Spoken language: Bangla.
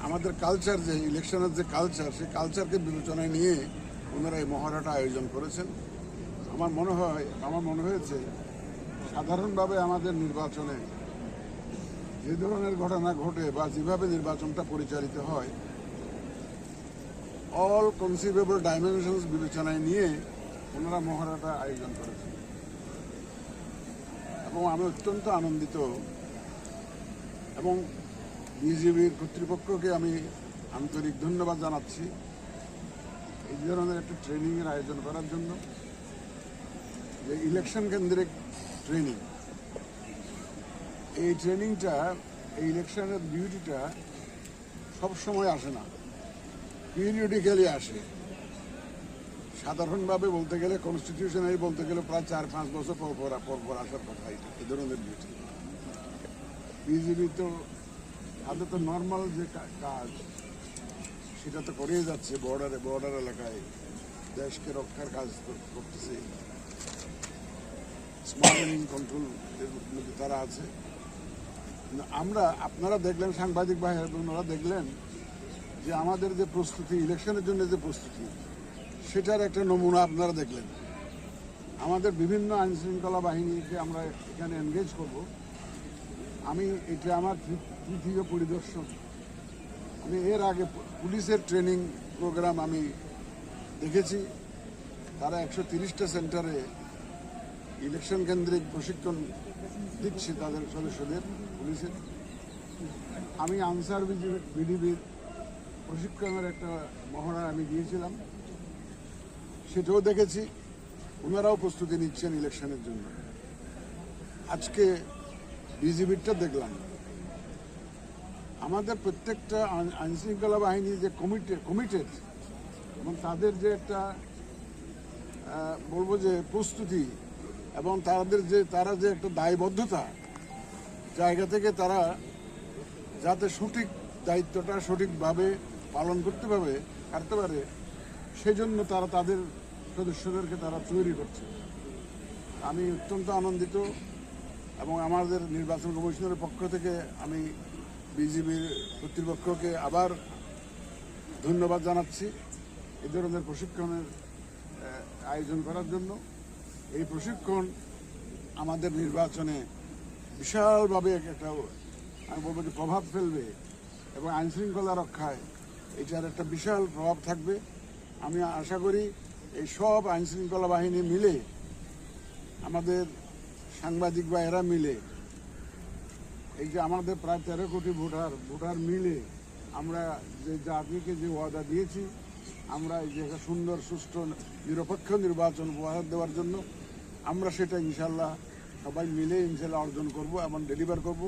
আমাদের কালচার যে ইলেকশনের যে কালচার, সেই কালচারকে বিবেচনায় নিয়ে ওনারা এই মহড়াটা আয়োজন করেছেন। আমার মনে হয়েছে সাধারণভাবে আমাদের নির্বাচনে যে ধরনের ঘটনা ঘটে বা যেভাবে নির্বাচনটা পরিচালিত হয়, অল কনসিভেবল ডাইমেনশনস বিবেচনায় নিয়ে ওনারা মহড়াটা আয়োজন করেছেন এবং আমি অত্যন্ত আনন্দিত এবং বিজেপির কর্তৃপক্ষকে আমি আন্তরিক ধন্যবাদ জানাচ্ছি এই ধরনের একটা ট্রেনিংয়ের আয়োজন করার জন্য। যে ইলেকশন কেন্দ্রিক ট্রেনিং, এই ট্রেনিংটা, এই ইলেকশনের ডিউটিটা সবসময় আসে না, পিরিয়ডিক্যালি আসে। সাধারণভাবে বলতে গেলে, কনস্টিটিউশনালি বলতে গেলে প্রায় 4-5 বছর পর আসার কথা এই ধরনের ডিউটি। বিজেপি তো তাদের তো নর্মাল যে কাজ সেটা তো করেই যাচ্ছে, বর্ডার এলাকায় দেশকে রক্ষার কাজ করতেছে, স্মাগলিং কন্ট্রোল মধ্যে তারা আছে। আপনারা দেখলেন, সাংবাদিক ভাইরা দেখলেন যে আমাদের যে প্রস্তুতি, ইলেকশনের জন্য যে প্রস্তুতি, সেটার একটা নমুনা আপনারা দেখলেন। আমাদের বিভিন্ন আইন শৃঙ্খলা বাহিনীকে আমরা এখানে এনগেজ করব। এটা আমার তৃতীয় পরিদর্শন। আমি এর আগে পুলিশের ট্রেনিং প্রোগ্রাম আমি দেখেছি, তারা 130টা সেন্টারে ইলেকশন কেন্দ্রিক প্রশিক্ষণ দিচ্ছে তাদের সদস্যদের, পুলিশের। আমি আনসার বিডিবির প্রশিক্ষণের একটা মহড়া আমি গিয়েছিলাম, সেটাও দেখেছি। ওনারাও প্রস্তুতি নিচ্ছেন ইলেকশনের জন্য। আজকে বিজিবিরটা দেখলাম। আমাদের প্রত্যেকটা আইনশৃঙ্খলা বাহিনী যে কমিটেড এবং তাদের যে একটা বলবো যে প্রস্তুতি এবং তারা যে একটা দায়বদ্ধতা জায়গা থেকে তারা যাতে সঠিক দায়িত্বটা সঠিকভাবে পালন করতে পারে, সেই জন্য তারা তাদের সদস্যদেরকে তারা তৈরি করছে। আমি অত্যন্ত আনন্দিত এবং আমাদের নির্বাচন কমিশনের পক্ষ থেকে আমি বিজিবির কর্তৃপক্ষকে আবার ধন্যবাদ জানাচ্ছি এই ধরনের প্রশিক্ষণের আয়োজন করার জন্য। এই প্রশিক্ষণ আমাদের নির্বাচনে বিশালভাবে একটা, আমি বলবো যে, প্রভাব ফেলবে এবং আইনশৃঙ্খলা রক্ষায় এটার একটা বিশাল প্রভাব থাকবে। আমি আশা করি এই সব আইনশৃঙ্খলা বাহিনী মিলে, আমাদের সাংবাদিক ভাইয়েরা মিলে, এই যে আমাদের প্রায় 13 কোটি ভোটার মিলে আমরা যে জাতিকে যে ওয়াদা দিয়েছি, আমরা এই যে সুন্দর সুষ্ঠু নিরপেক্ষ নির্বাচন উপহার দেওয়ার জন্য আমরা সেটা ইনশাল্লাহ সবাই মিলে ইনশাল্লাহ অর্জন করব এবং ডেলিভার করব।